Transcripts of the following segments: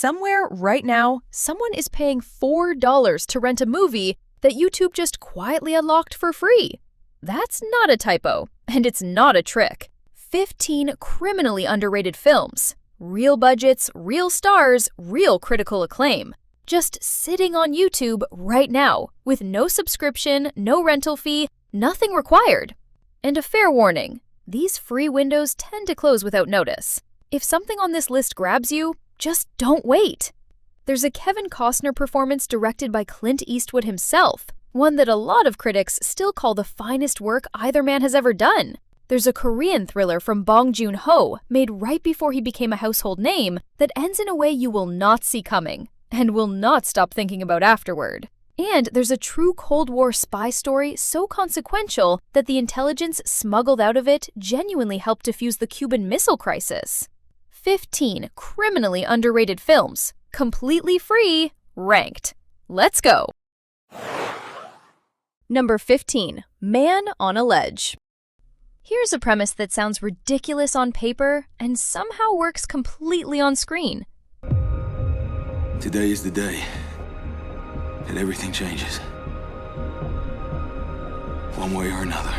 Somewhere, right now, someone is paying $4 to rent a movie that YouTube just quietly unlocked for free. That's not a typo, and it's not a trick. 15 criminally underrated films. Real budgets, real stars, real critical acclaim. Just sitting on YouTube right now, with no subscription, no rental fee, nothing required. And a fair warning, these free windows tend to close without notice. If something on this list grabs you, just don't wait. There's a Kevin Costner performance directed by Clint Eastwood himself, one that a lot of critics still call the finest work either man has ever done. There's a Korean thriller from Joon-ho, made right before he became a household name, that ends in a way you will not see coming, and will not stop thinking about afterward. And there's a true Cold War spy story so consequential that the intelligence smuggled out of it genuinely helped defuse the Cuban Missile Crisis. 15 criminally underrated films, completely free, ranked. Let's go! Number 15. Man on a Ledge. Here's a premise that sounds ridiculous on paper and somehow works completely on screen. Today is the day that everything changes. One way or another.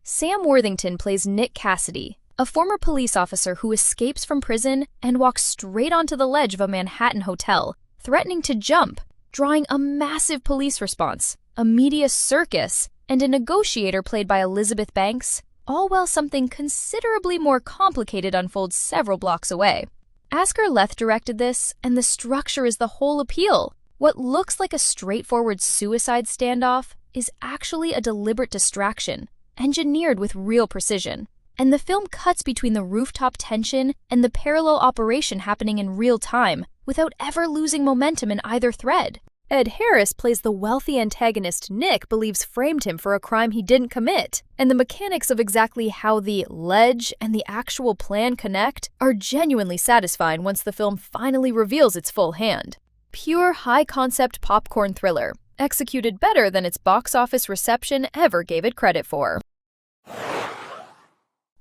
Sam Worthington plays Nick Cassidy, a former police officer who escapes from prison and walks straight onto the ledge of a Manhattan hotel, threatening to jump, drawing a massive police response, a media circus, and a negotiator played by Elizabeth Banks, all while something considerably more complicated unfolds several blocks away. Asger Leth directed this, and the structure is the whole appeal. What looks like a straightforward suicide standoff is actually a deliberate distraction, engineered with real precision. And the film cuts between the rooftop tension and the parallel operation happening in real time, without ever losing momentum in either thread. Ed Harris plays the wealthy antagonist Nick believes framed him for a crime he didn't commit, and the mechanics of exactly how the ledge and the actual plan connect are genuinely satisfying once the film finally reveals its full hand. Pure high-concept popcorn thriller, executed better than its box office reception ever gave it credit for.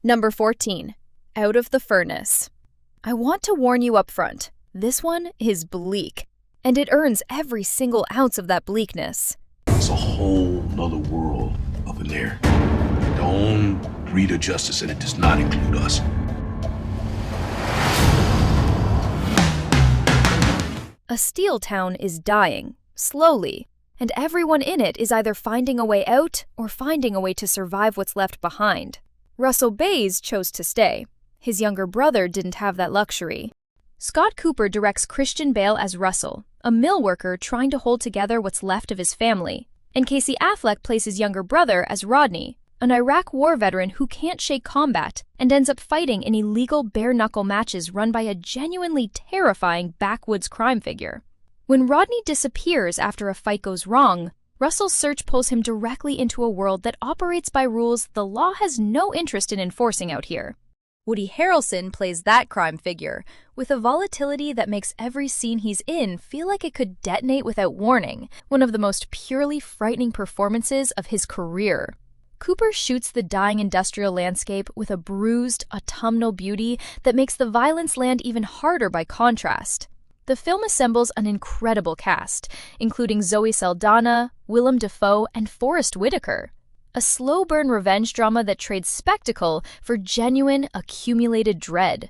Number 14. Out of the Furnace. I want to warn you up front, this one is bleak. And it earns every single ounce of that bleakness. It's a whole nother world up in there. Don't read of justice, and it does not include us. A steel town is dying, slowly, and everyone in it is either finding a way out or finding a way to survive what's left behind. Russell Baze chose to stay. His younger brother didn't have that luxury. Scott Cooper directs Christian Bale as Russell, a mill worker trying to hold together what's left of his family, and Casey Affleck plays his younger brother as Rodney, an Iraq war veteran who can't shake combat and ends up fighting in illegal bare-knuckle matches run by a genuinely terrifying backwoods crime figure. When Rodney disappears after a fight goes wrong, Russell's search pulls him directly into a world that operates by rules the law has no interest in enforcing out here. Woody Harrelson plays that crime figure, with a volatility that makes every scene he's in feel like it could detonate without warning, one of the most purely frightening performances of his career. Cooper shoots the dying industrial landscape with a bruised, autumnal beauty that makes the violence land even harder by contrast. The film assembles an incredible cast, including Zoe Saldana, Willem Dafoe, and Forrest Whitaker. A slow-burn revenge drama that trades spectacle for genuine, accumulated dread.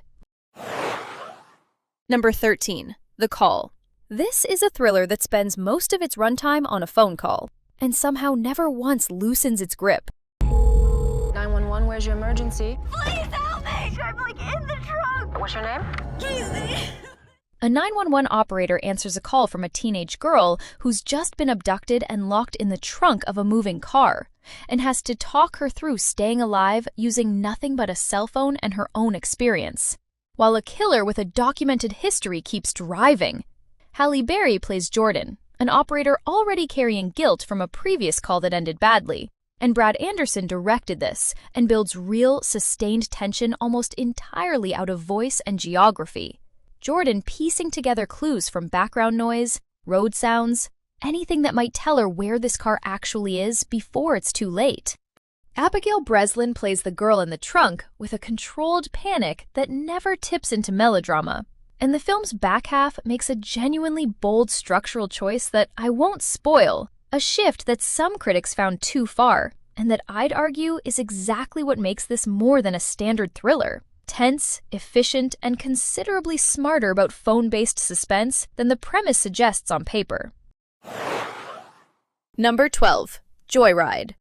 Number 13. The Call. This is a thriller that spends most of its runtime on a phone call, and somehow never once loosens its grip. 911, where's your emergency? Please help me! I'm in the trunk! What's your name? Casey! A 911 operator answers a call from a teenage girl who's just been abducted and locked in the trunk of a moving car, and has to talk her through staying alive using nothing but a cell phone and her own experience, while a killer with a documented history keeps driving. Halle Berry plays Jordan, an operator already carrying guilt from a previous call that ended badly, and Brad Anderson directed this and builds real, sustained tension almost entirely out of voice and geography. Jordan piecing together clues from background noise, road sounds, anything that might tell her where this car actually is before it's too late. Abigail Breslin plays the girl in the trunk with a controlled panic that never tips into melodrama. And the film's back half makes a genuinely bold structural choice that I won't spoil, a shift that some critics found too far, and that I'd argue is exactly what makes this more than a standard thriller. Tense, efficient, and considerably smarter about phone-based suspense than the premise suggests on paper. Number 12. Joyride.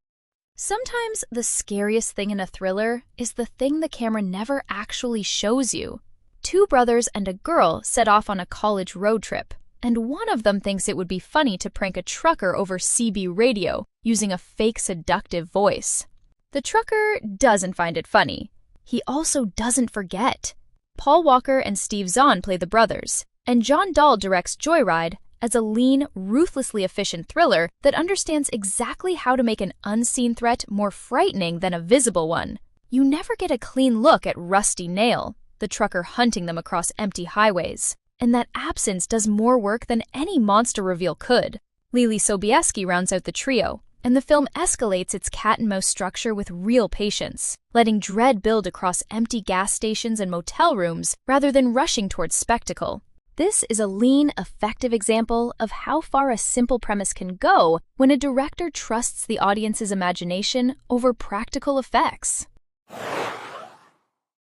Sometimes the scariest thing in a thriller is the thing the camera never actually shows you. Two brothers and a girl set off on a college road trip, and one of them thinks it would be funny to prank a trucker over CB radio using a fake seductive voice. The trucker doesn't find it funny. He also doesn't forget. Paul Walker and Steve Zahn play the brothers, and John Dahl directs Joyride as a lean, ruthlessly efficient thriller that understands exactly how to make an unseen threat more frightening than a visible one. You never get a clean look at Rusty Nail, the trucker hunting them across empty highways, and that absence does more work than any monster reveal could. Lily Sobieski rounds out the trio, and the film escalates its cat-and-mouse structure with real patience, letting dread build across empty gas stations and motel rooms rather than rushing towards spectacle. This is a lean, effective example of how far a simple premise can go when a director trusts the audience's imagination over practical effects.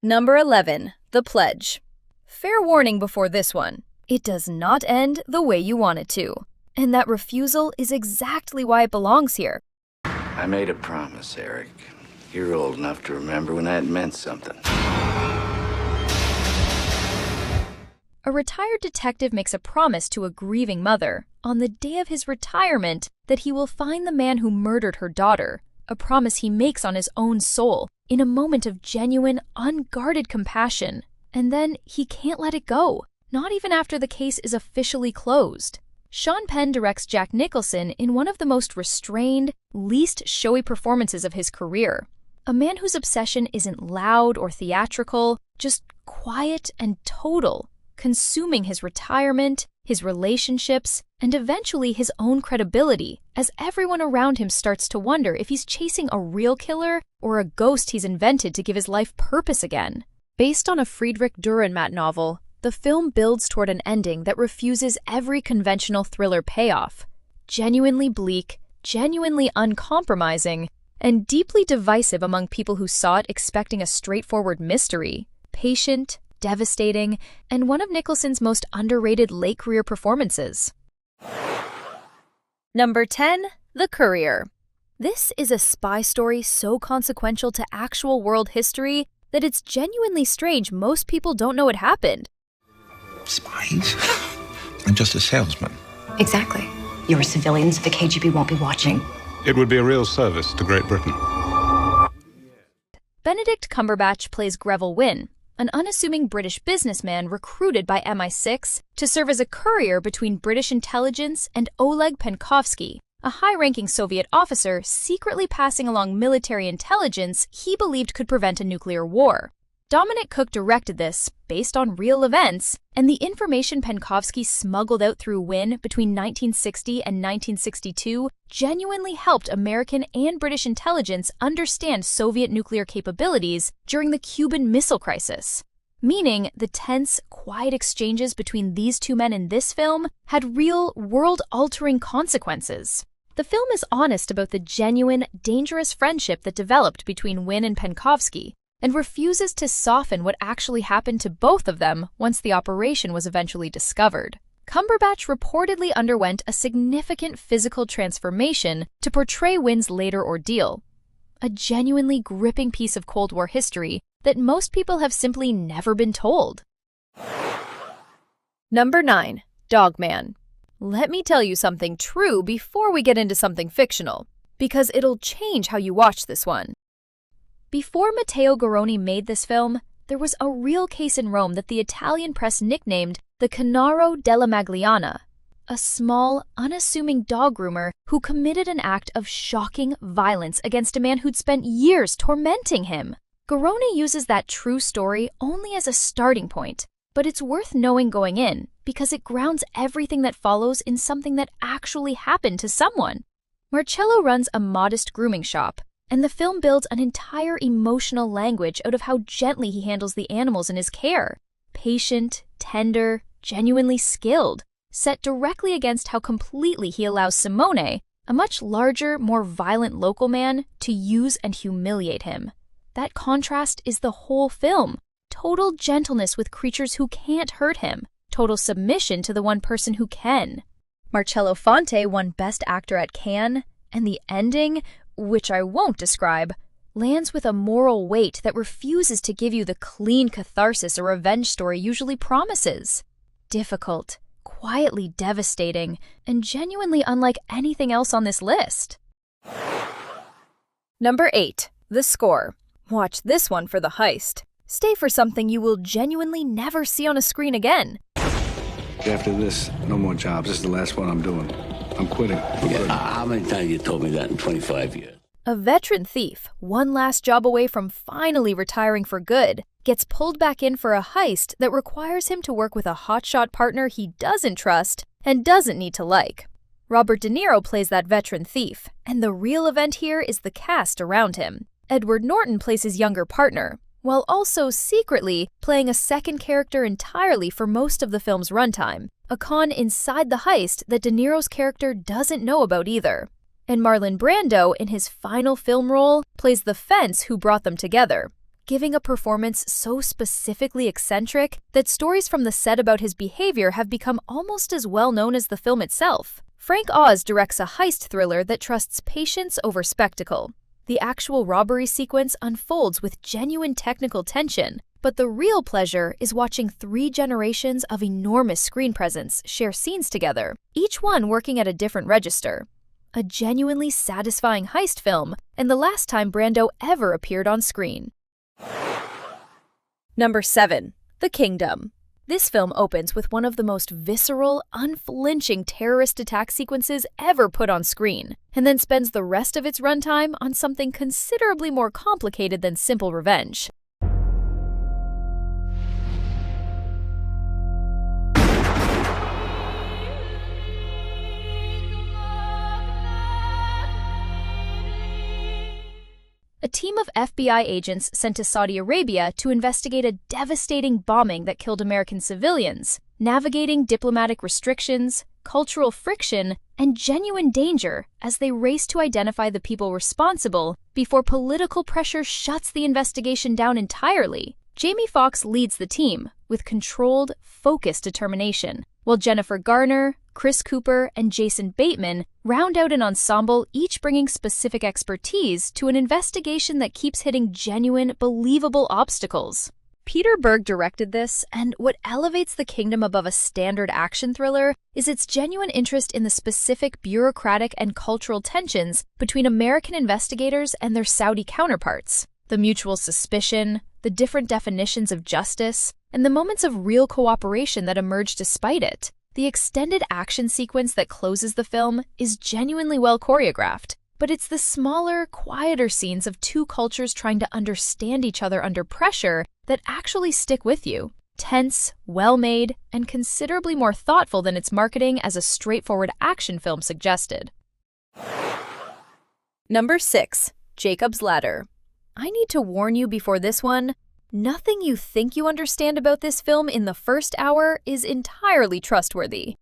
Number 11. The Pledge. Fair warning before this one. It does not end the way you want it to. And that refusal is exactly why it belongs here. I made a promise, Eric. You're old enough to remember when that meant something. A retired detective makes a promise to a grieving mother on the day of his retirement that he will find the man who murdered her daughter, a promise he makes on his own soul in a moment of genuine, unguarded compassion. And then he can't let it go, not even after the case is officially closed. Sean Penn directs Jack Nicholson in one of the most restrained, least showy performances of his career. A man whose obsession isn't loud or theatrical, just quiet and total, consuming his retirement, his relationships, and eventually his own credibility, as everyone around him starts to wonder if he's chasing a real killer or a ghost he's invented to give his life purpose again. Based on a Friedrich Dürrenmatt novel, the film builds toward an ending that refuses every conventional thriller payoff. Genuinely bleak, genuinely uncompromising, and deeply divisive among people who saw it expecting a straightforward mystery. Patient, devastating, and one of Nicholson's most underrated late-career performances. Number 10. The Courier. This is a spy story so consequential to actual world history that it's genuinely strange most people don't know it happened. Spies? I'm just a salesman. Exactly. You're civilians the KGB won't be watching. It would be a real service to Great Britain. Benedict Cumberbatch plays Greville Wynne, an unassuming British businessman recruited by MI6 to serve as a courier between British intelligence and Oleg Penkovsky, a high-ranking Soviet officer secretly passing along military intelligence he believed could prevent a nuclear war. Dominic Cooke directed this, based on real events, and the information Penkovsky smuggled out through Wynne between 1960 and 1962 genuinely helped American and British intelligence understand Soviet nuclear capabilities during the Cuban Missile Crisis. Meaning, the tense, quiet exchanges between these two men in this film had real, world-altering consequences. The film is honest about the genuine, dangerous friendship that developed between Wynne and Penkovsky, and refuses to soften what actually happened to both of them once the operation was eventually discovered. Cumberbatch reportedly underwent a significant physical transformation to portray Wynne's later ordeal, a genuinely gripping piece of Cold War history that most people have simply never been told. Number 9. Dogman. Let me tell you something true before we get into something fictional, because it'll change how you watch this one. Before Matteo Garrone made this film, there was a real case in Rome that the Italian press nicknamed the Canaro della Magliana, a small, unassuming dog groomer who committed an act of shocking violence against a man who'd spent years tormenting him. Garrone uses that true story only as a starting point, but it's worth knowing going in because it grounds everything that follows in something that actually happened to someone. Marcello runs a modest grooming shop, and the film builds an entire emotional language out of how gently he handles the animals in his care. Patient, tender, genuinely skilled, set directly against how completely he allows Simone, a much larger, more violent local man, to use and humiliate him. That contrast is the whole film. Total gentleness with creatures who can't hurt him. Total submission to the one person who can. Marcello Fonte won Best Actor at Cannes, and the ending, which I won't describe, lands with a moral weight that refuses to give you the clean catharsis a revenge story usually promises. Difficult, quietly devastating, and genuinely unlike anything else on this list. Number 8. The Score. Watch this one for the heist. Stay for something you will genuinely never see on a screen again. After this, no more jobs. This is the last one I'm doing. I'm quitting. How many times you told me that in 25 years? A veteran thief, one last job away from finally retiring for good, gets pulled back in for a heist that requires him to work with a hotshot partner he doesn't trust and doesn't need to like. Robert De Niro plays that veteran thief, and the real event here is the cast around him. Edward Norton plays his younger partner, while also secretly playing a second character entirely for most of the film's runtime, a con inside the heist that De Niro's character doesn't know about either. And Marlon Brando, in his final film role, plays the fence who brought them together, giving a performance so specifically eccentric that stories from the set about his behavior have become almost as well known as the film itself. Frank Oz directs a heist thriller that trusts patience over spectacle. The actual robbery sequence unfolds with genuine technical tension, but the real pleasure is watching 3 generations of enormous screen presence share scenes together, each one working at a different register. A genuinely satisfying heist film, and the last time Brando ever appeared on screen. Number 7. The Kingdom. This film opens with one of the most visceral, unflinching terrorist attack sequences ever put on screen, and then spends the rest of its runtime on something considerably more complicated than simple revenge. A team of FBI agents sent to Saudi Arabia to investigate a devastating bombing that killed American civilians, navigating diplomatic restrictions, cultural friction, and genuine danger as they race to identify the people responsible before political pressure shuts the investigation down entirely. Jamie Foxx leads the team with controlled, focused determination, while Jennifer Garner, Chris Cooper, and Jason Bateman round out an ensemble, each bringing specific expertise to an investigation that keeps hitting genuine, believable obstacles. Peter Berg directed this, and what elevates The Kingdom above a standard action thriller is its genuine interest in the specific bureaucratic and cultural tensions between American investigators and their Saudi counterparts. The mutual suspicion, the different definitions of justice, and the moments of real cooperation that emerge despite it. The extended action sequence that closes the film is genuinely well choreographed, but it's the smaller, quieter scenes of 2 cultures trying to understand each other under pressure that actually stick with you. Tense, well-made, and considerably more thoughtful than its marketing as a straightforward action film suggested. Number 6. Jacob's Ladder. I need to warn you before this one, nothing you think you understand about this film in the first hour is entirely trustworthy.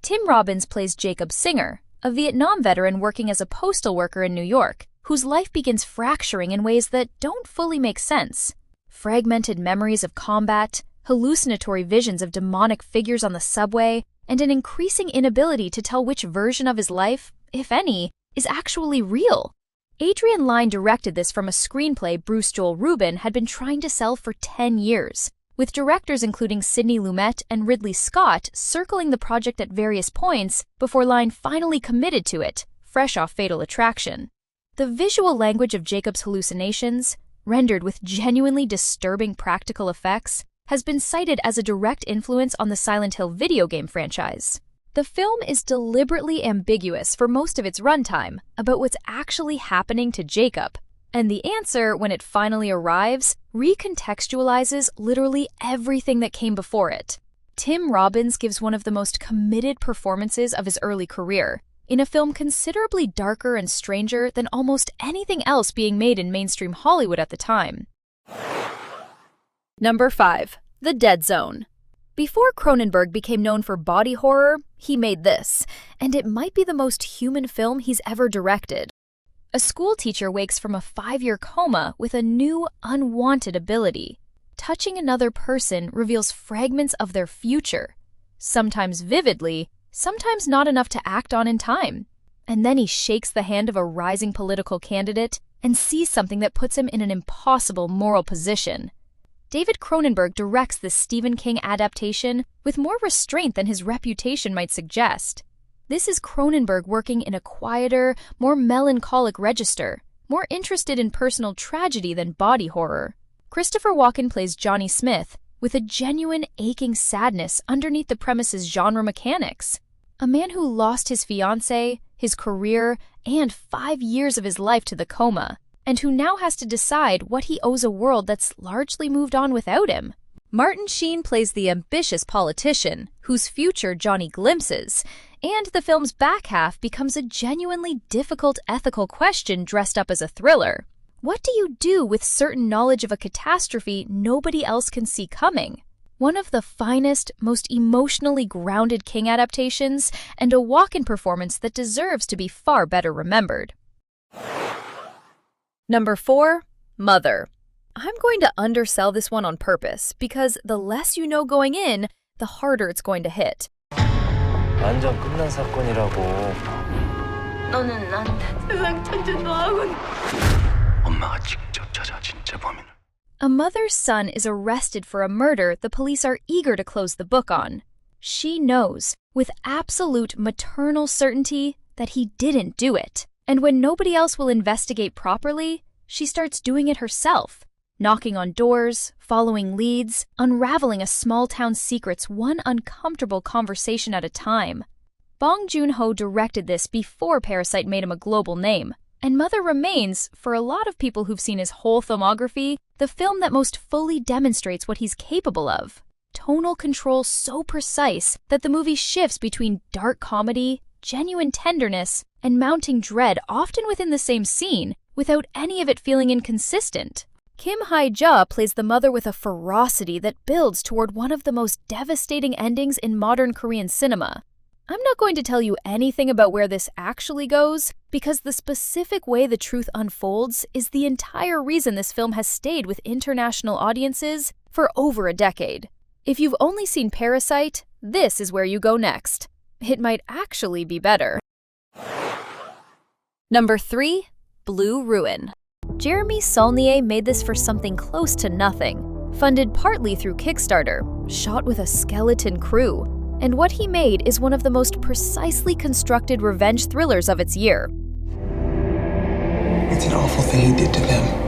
Tim Robbins plays Jacob Singer, a Vietnam veteran working as a postal worker in New York, whose life begins fracturing in ways that don't fully make sense. Fragmented memories of combat, hallucinatory visions of demonic figures on the subway, and an increasing inability to tell which version of his life, if any, is actually real. Adrian Lyne directed this from a screenplay Bruce Joel Rubin had been trying to sell for 10 years, with directors including Sidney Lumet and Ridley Scott circling the project at various points before Lyne finally committed to it, fresh off Fatal Attraction. The visual language of Jacob's hallucinations, rendered with genuinely disturbing practical effects, has been cited as a direct influence on the Silent Hill video game franchise. The film is deliberately ambiguous for most of its runtime about what's actually happening to Jacob, and the answer, when it finally arrives, recontextualizes literally everything that came before it. Tim Robbins gives one of the most committed performances of his early career, in a film considerably darker and stranger than almost anything else being made in mainstream Hollywood at the time. Number 5. The Dead Zone. Before Cronenberg became known for body horror, he made this, and it might be the most human film he's ever directed. A schoolteacher wakes from a 5-year coma with a new, unwanted ability. Touching another person reveals fragments of their future, sometimes vividly, sometimes not enough to act on in time. And then he shakes the hand of a rising political candidate and sees something that puts him in an impossible moral position. David Cronenberg directs this Stephen King adaptation with more restraint than his reputation might suggest. This is Cronenberg working in a quieter, more melancholic register, more interested in personal tragedy than body horror. Christopher Walken plays Johnny Smith, with a genuine aching sadness underneath the premise's genre mechanics. A man who lost his fiancée, his career, and 5 years of his life to the coma, and who now has to decide what he owes a world that's largely moved on without him. Martin Sheen plays the ambitious politician, whose future Johnny glimpses, and the film's back half becomes a genuinely difficult ethical question dressed up as a thriller. What do you do with certain knowledge of a catastrophe nobody else can see coming? One of the finest, most emotionally grounded King adaptations, and a walk-in performance that deserves to be far better remembered. Number 4, Mother. I'm going to undersell this one on purpose, because the less you know going in, the harder it's going to hit. 완전 끝난 사건이라고. 너는 나한테 세상 천재 너하고는. 엄마가 직접 찾아 진짜 범인을. A mother's son is arrested for a murder the police are eager to close the book on. She knows, with absolute maternal certainty, that he didn't do it. And when nobody else will investigate properly, she starts doing it herself, knocking on doors, following leads, unraveling a small town's secrets one uncomfortable conversation at a time. Bong Joon-ho directed this before Parasite made him a global name, and Mother remains, for a lot of people who've seen his whole filmography, the film that most fully demonstrates what he's capable of. Tonal control so precise that the movie shifts between dark comedy, genuine tenderness, and mounting dread often within the same scene, without any of it feeling inconsistent. Kim Hye-ja plays the mother with a ferocity that builds toward one of the most devastating endings in modern Korean cinema. I'm not going to tell you anything about where this actually goes, because the specific way the truth unfolds is the entire reason this film has stayed with international audiences for over a decade. If you've only seen Parasite, this is where you go next. It might actually be better. Number 3, Blue Ruin. Jeremy Saulnier made this for something close to nothing, funded partly through Kickstarter, shot with a skeleton crew, and what he made is one of the most precisely constructed revenge thrillers of its year. It's an awful thing he did to them.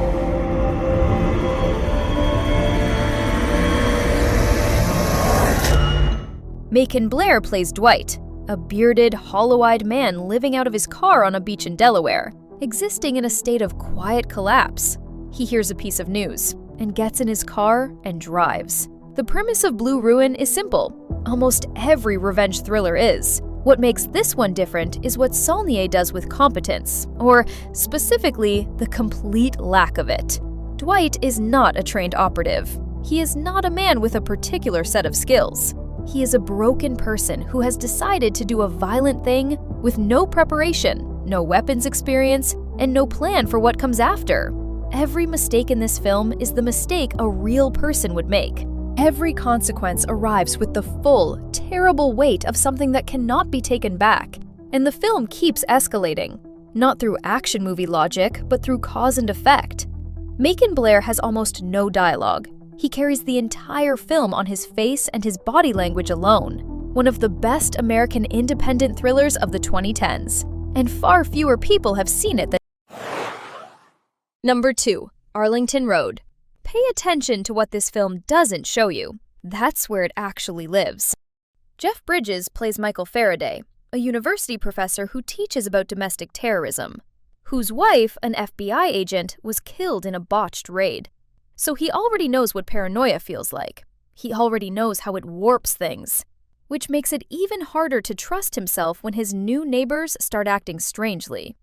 Macon Blair plays Dwight, a bearded, hollow-eyed man living out of his car on a beach in Delaware, existing in a state of quiet collapse. He hears a piece of news and gets in his car and drives. The premise of Blue Ruin is simple. Almost every revenge thriller is. What makes this one different is what Saulnier does with competence, or specifically, the complete lack of it. Dwight is not a trained operative. He is not a man with a particular set of skills. He is a broken person who has decided to do a violent thing with no preparation, no weapons experience, and no plan for what comes after. Every mistake in this film is the mistake a real person would make. Every consequence arrives with the full, terrible weight of something that cannot be taken back. And the film keeps escalating, not through action movie logic, but through cause and effect. Macon Blair has almost no dialogue. He carries the entire film on his face and his body language alone. One of the best American independent thrillers of the 2010s. And far fewer people have seen it than. Number 2, Arlington Road. Pay attention to what this film doesn't show you. That's where it actually lives. Jeff Bridges plays Michael Faraday, a university professor who teaches about domestic terrorism, whose wife, an FBI agent, was killed in a botched raid. So he already knows what paranoia feels like. He already knows how it warps things, which makes it even harder to trust himself when his new neighbors start acting strangely.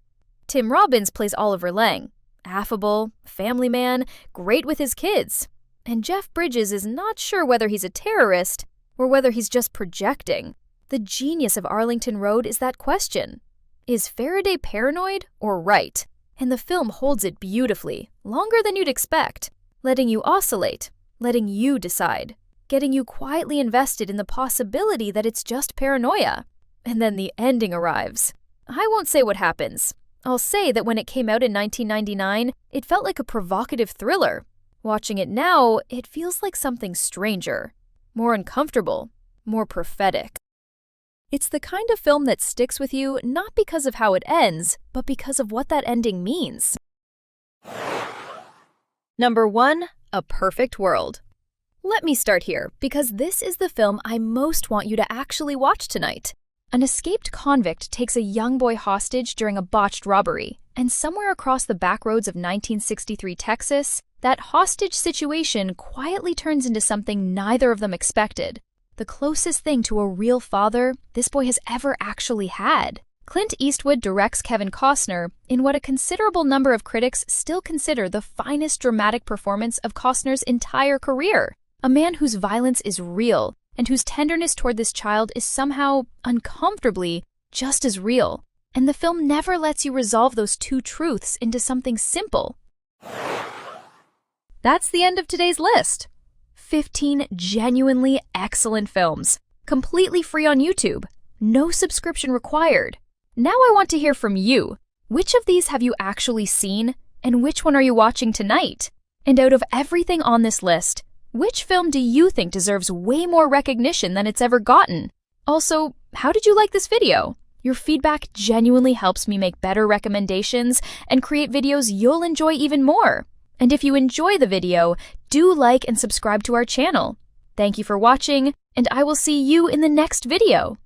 Tim Robbins plays Oliver Lang, affable, family man, great with his kids. And Jeff Bridges is not sure whether he's a terrorist or whether he's just projecting. The genius of Arlington Road is that question. Is Faraday paranoid or right? And the film holds it beautifully, longer than you'd expect, letting you oscillate, letting you decide, getting you quietly invested in the possibility that it's just paranoia. And then the ending arrives. I won't say what happens. I'll say that when it came out in 1999, it felt like a provocative thriller. Watching it now, it feels like something stranger, more uncomfortable, more prophetic. It's the kind of film that sticks with you not because of how it ends, but because of what that ending means. Number 1, A Perfect World. Let me start here, because this is the film I most want you to actually watch tonight. An escaped convict takes a young boy hostage during a botched robbery, and somewhere across the backroads of 1963 Texas, that hostage situation quietly turns into something neither of them expected. The closest thing to a real father this boy has ever actually had. Clint Eastwood directs Kevin Costner in what a considerable number of critics still consider the finest dramatic performance of Costner's entire career. A man whose violence is real, and whose tenderness toward this child is somehow, uncomfortably, just as real. And the film never lets you resolve those two truths into something simple. That's the end of today's list. 15 genuinely excellent films, completely free on YouTube, no subscription required. Now I want to hear from you. Which of these have you actually seen, and which one are you watching tonight? And out of everything on this list, which film do you think deserves way more recognition than it's ever gotten? Also, how did you like this video? Your feedback genuinely helps me make better recommendations and create videos you'll enjoy even more. And if you enjoy the video, do like and subscribe to our channel. Thank you for watching, and I will see you in the next video.